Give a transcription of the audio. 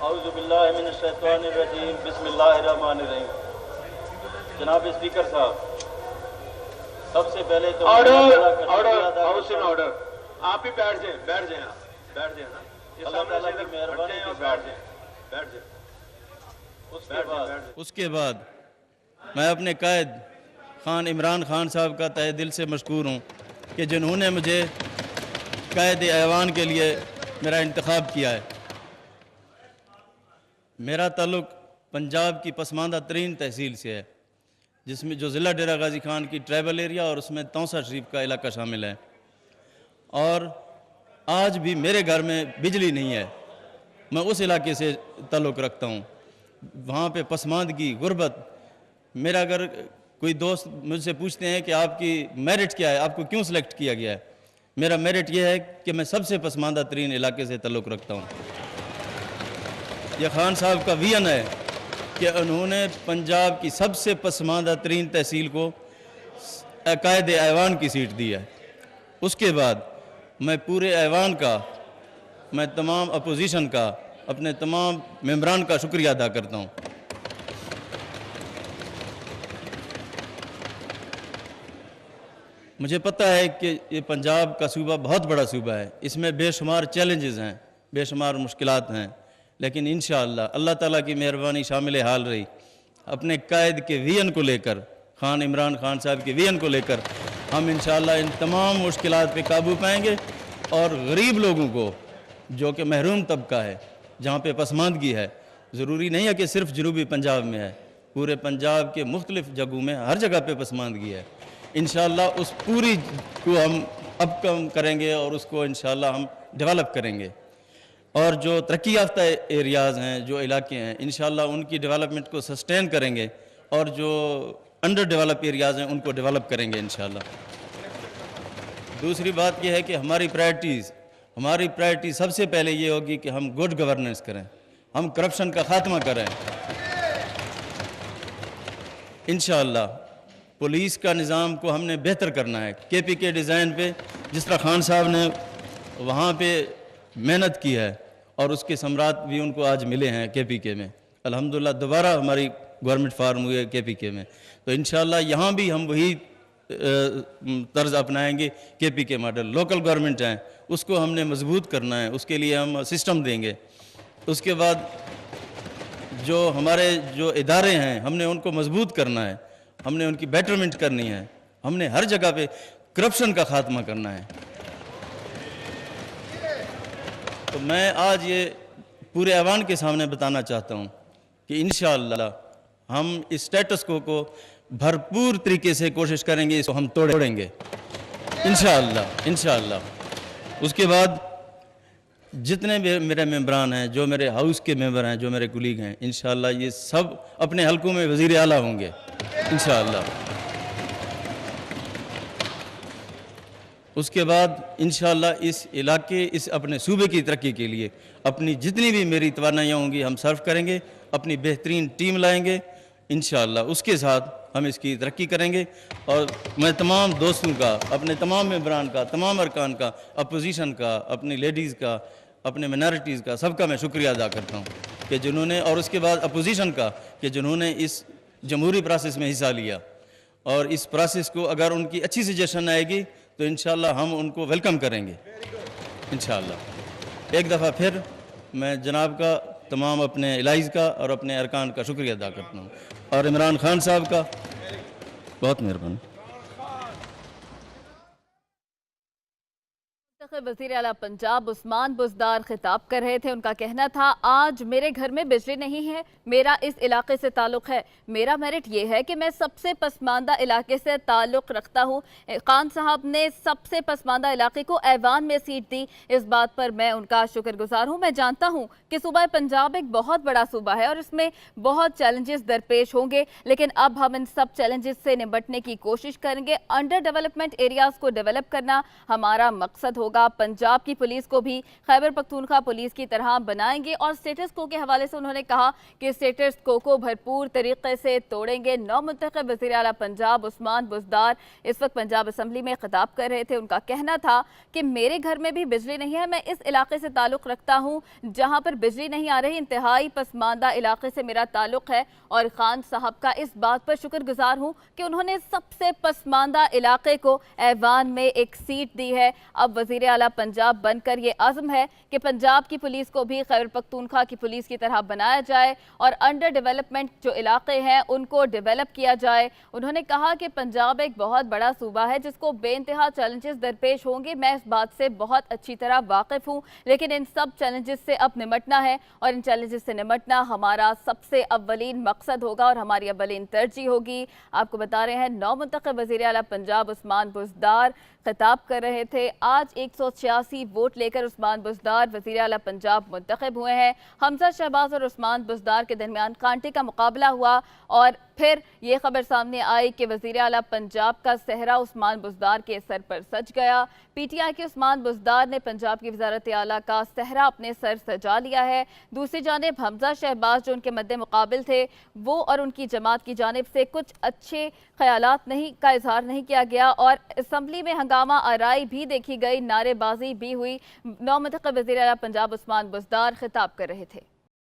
औज़ुबिल्लाहिमिनश्शैतानिर्रजीम बिस्मिल्लाहिर्रहमानिर्रहीम। जनाब स्पीकर साहब, सबसे पहले तो ऑर्डर हाउस इन ऑर्डर। आप ही बैठ जाएं, बैठ जाएं, आप बैठ जाएं ना, ये अल्लाह सामने ताला से की मेहरबानी बैठ के जाएं, साथ बैठ जाएं। उसके बाद मैं अपने कायद खान इमरान खान साहब का तहे दिल से मशकूर हूँ कि जिन्होंने मुझे कायद ऐवान के लिए मेरा इंतखाब किया है। मेरा ताल्लुक़ पंजाब की पसमानदा तरीन तहसील से है, जिसमें जो ज़िला डेरा गाजी खान की ट्राइबल एरिया और उसमें तौसा शरीफ का इलाका शामिल है। और आज भी मेरे घर में बिजली नहीं है। मैं उस इलाके से ताल्लुक़ रखता हूँ। वहाँ पे पसमानदगी, गुर्बत। मेरा अगर कोई दोस्त मुझसे पूछते हैं कि आपकी मेरिट क्या है, आपको क्यों सिलेक्ट किया गया है, मेरा मेरिट यह है कि मैं सबसे पसमानदा तरीन इलाके से ताल्लुक़ रखता हूँ। यह खान साहब का विजन है कि उन्होंने पंजाब की सबसे पसमानदा तरीन तहसील को कायद ऐवान की सीट दी है। उसके बाद मैं पूरे ऐवान का, मैं तमाम अपोजिशन का, अपने तमाम मेंबरान का शुक्रिया अदा करता हूँ। मुझे पता है कि ये पंजाब का सूबा बहुत बड़ा सूबा है, इसमें बेशुमार चैलेंजेस हैं, बेशुमार मुश्किलात हैं, लेकिन इंशाअल्लाह अल्लाह ताला की मेहरबानी शामिल हाल रही। अपने कायद के विजन को लेकर, खान इमरान खान साहब के विजन को लेकर हम इंशाअल्लाह इन तमाम मुश्किलात पे काबू पाएंगे और गरीब लोगों को, जो कि महरूम तबका है, जहाँ पे पसमानदगी है, ज़रूरी नहीं है कि सिर्फ जनूबी पंजाब में है, पूरे पंजाब के मुख्तलिफ़ जगहों में हर जगह पे पसमानदगी है। इंशाअल्लाह उस पूरी को हम अब कम करेंगे और उसको इंशाअल्लाह हम डेवलप करेंगे। और जो तरक्की याफ्ता एरियाज़ हैं, जो इलाके हैं, इंशाअल्लाह उनकी डेवलपमेंट को सस्टेन करेंगे और जो अंडर डेवलप एरियाज़ हैं उनको डेवलप करेंगे इंशाअल्लाह। दूसरी बात यह है कि हमारी प्रायोरिटी सबसे पहले ये होगी कि हम गुड गवर्नेंस करें, हम करप्शन का ख़ात्मा करें इंशाअल्लाह। पुलिस का निज़ाम को हमने बेहतर करना है। KPK डिज़ाइन पे जिस तरह खान साहब ने वहाँ पे मेहनत की है और उसके सम्राट भी उनको आज मिले हैं KPK में, अल्हम्दुलिल्लाह दोबारा हमारी गवर्नमेंट फार्म हुई है KPK में, तो इंशाअल्लाह यहाँ भी हम वही तर्ज अपनाएंगे। KPK मॉडल लोकल गवर्नमेंट हैं, उसको हमने मजबूत करना है, उसके लिए हम सिस्टम देंगे। उसके बाद जो हमारे जो इदारे हैं हमने उनको मजबूत करना है, हमने उनकी बेटरमेंट करनी है, हमने हर जगह पे करप्शन का ख़ात्मा करना है। तो मैं आज ये पूरे ऐवान के सामने बताना चाहता हूँ कि इंशाअल्लाह हम इस स्टेटस को भरपूर तरीके से कोशिश करेंगे, इसको हम तोड़ेंगे इंशाअल्लाह। उसके बाद जितने भी मेरे मेंबरान हैं, जो मेरे हाउस के मेंबर हैं, जो मेरे कुलीग हैं, इंशाअल्लाह ये सब अपने हलकों में वज़ीर आला होंगे इंशाअल्लाह। उसके बाद इंशाअल्लाह इस इलाके, इस अपने सूबे की तरक्की के लिए अपनी जितनी भी मेरी तवानाइयाँ होंगी हम सर्व करेंगे, अपनी बेहतरीन टीम लाएंगे इंशाअल्लाह। उसके साथ हम इसकी तरक्की करेंगे। और मैं तमाम दोस्तों का, अपने तमाम मेंबरान का, तमाम अरकान का, अपोजिशन का, अपनी लेडीज़ का, अपने मिनॉरिटीज़ का, सबका मैं शुक्रिया अदा करता हूँ कि जिन्होंने, और उसके बाद अपोजिशन का कि जिन्होंने इस जमहूरी प्रोसेस में हिस्सा लिया। और इस प्रोसेस को अगर उनकी अच्छी सजेशन आएगी तो इंशाअल्लाह हम उनको वेलकम करेंगे इंशाअल्लाह। एक दफ़ा फिर मैं जनाब का, तमाम अपने इलाइज़ का और अपने अरकान का शुक्रिया अदा करता हूँ, और इमरान खान साहब का बहुत मेहरबानी। वज़ीर आला पंजाब उस्मान बुज़दार खिताब कर रहे थे। उनका कहना था, आज मेरे घर में बिजली नहीं है, मेरा इस इलाके से ताल्लुक़ है, मेरा मेरिट ये है कि मैं सबसे पसमानदा इलाके से ताल्लुक़ रखता हूँ। खान साहब ने सबसे पसमानदा इलाके को ऐवान में सीट दी, इस बात पर मैं उनका शुक्रगुजार हूँ। मैं जानता हूँ कि सूबा पंजाब एक बहुत बड़ा सूबा है और इसमें बहुत चैलेंजेस दरपेश होंगे, लेकिन अब हम इन सब चैलेंजेस से निपटने की कोशिश करेंगे। अंडर डेवलपमेंट एरियाज़ को डेवलप करना हमारा मकसद होगा। पंजाब की पुलिस को भी खैबर पख्तूनख्वा पुलिस की तरह बनाएंगे और स्टेटस को के हवाले से उन्होंने कहा कि स्टेटस को भरपूर तरीके से तोड़ेंगे। नौ मुंतखब वज़ीर आला पंजाब उस्मान बुज़दार इस वक्त पंजाब असम्बली में खिताब कर रहे थे। उनका कहना था कि मेरे घर में भी बिजली नहीं है, मैं इस इलाके से ताल्लुक़ रखता हूँ जहाँ पर बिजली नहीं आ रही, इंतहाई पसमानदा इलाके से मेरा ताल्लुक़ है और खान साहब का इस बात पर शुक्रगुजार हूँ कि उन्होंने सबसे पसमानदा इलाके को ऐवान में एक सीट दी है। अब वज़ीर आला पंजाब बनकर ये आज़म है कि पंजाब की पुलिस को भी खैबर पख्तूनख्वा की पुलिस की तरह बनाया जाए और अंडर डेवलपमेंट जो इलाके हैं उनको डेवलप किया जाए। उन्होंने कहा कि पंजाब एक बहुत बड़ा सूबा है जिसको बेइंतहा चैलेंजेस दरपेश होंगे, मैं इस बात से बहुत अच्छी तरह वाकिफ हूँ, लेकिन इन सब चैलेंजेस से अब निमटना है और इन चैलेंजेस से निमटना हमारा सबसे अव्वलीन मकसद होगा और हमारी अव्वलीन तरजीह होगी। आपको बता रहे हैं नौ मुंतखब वज़ीर आला पंजाब उस्मान बुज़दार खिताब कर रहे थे। आज 186 वोट लेकर उस्मान बुज़दार वज़ीर आला पंजाब मुंतखब हुए हैं। हमजा शहबाज और उस्मान बुज़दार के दरमियान कांटे का मुकाबला हुआ और फिर ये खबर सामने आई कि वज़ीर आला पंजाब का सेहरा उस्मान बुज़दार के सर पर सज गया। पीटीआई के उस्मान बुज़दार ने पंजाब की वज़ारत आला का सेहरा अपने सर सजा लिया है। दूसरी जानिब हमजा शहबाज जो उनके मद्दे मुकाबिल थे वो और उनकी जमात की जानिब से कुछ अच्छे ख्यालात का इजहार नहीं किया गया और असम्बली में हंगामा आराई भी देखी गई, नारेबाजी भी हुई। नौ मुंतखब वज़ीर आला पंजाब उस्मान बुज़दार खिताब कर रहे थे।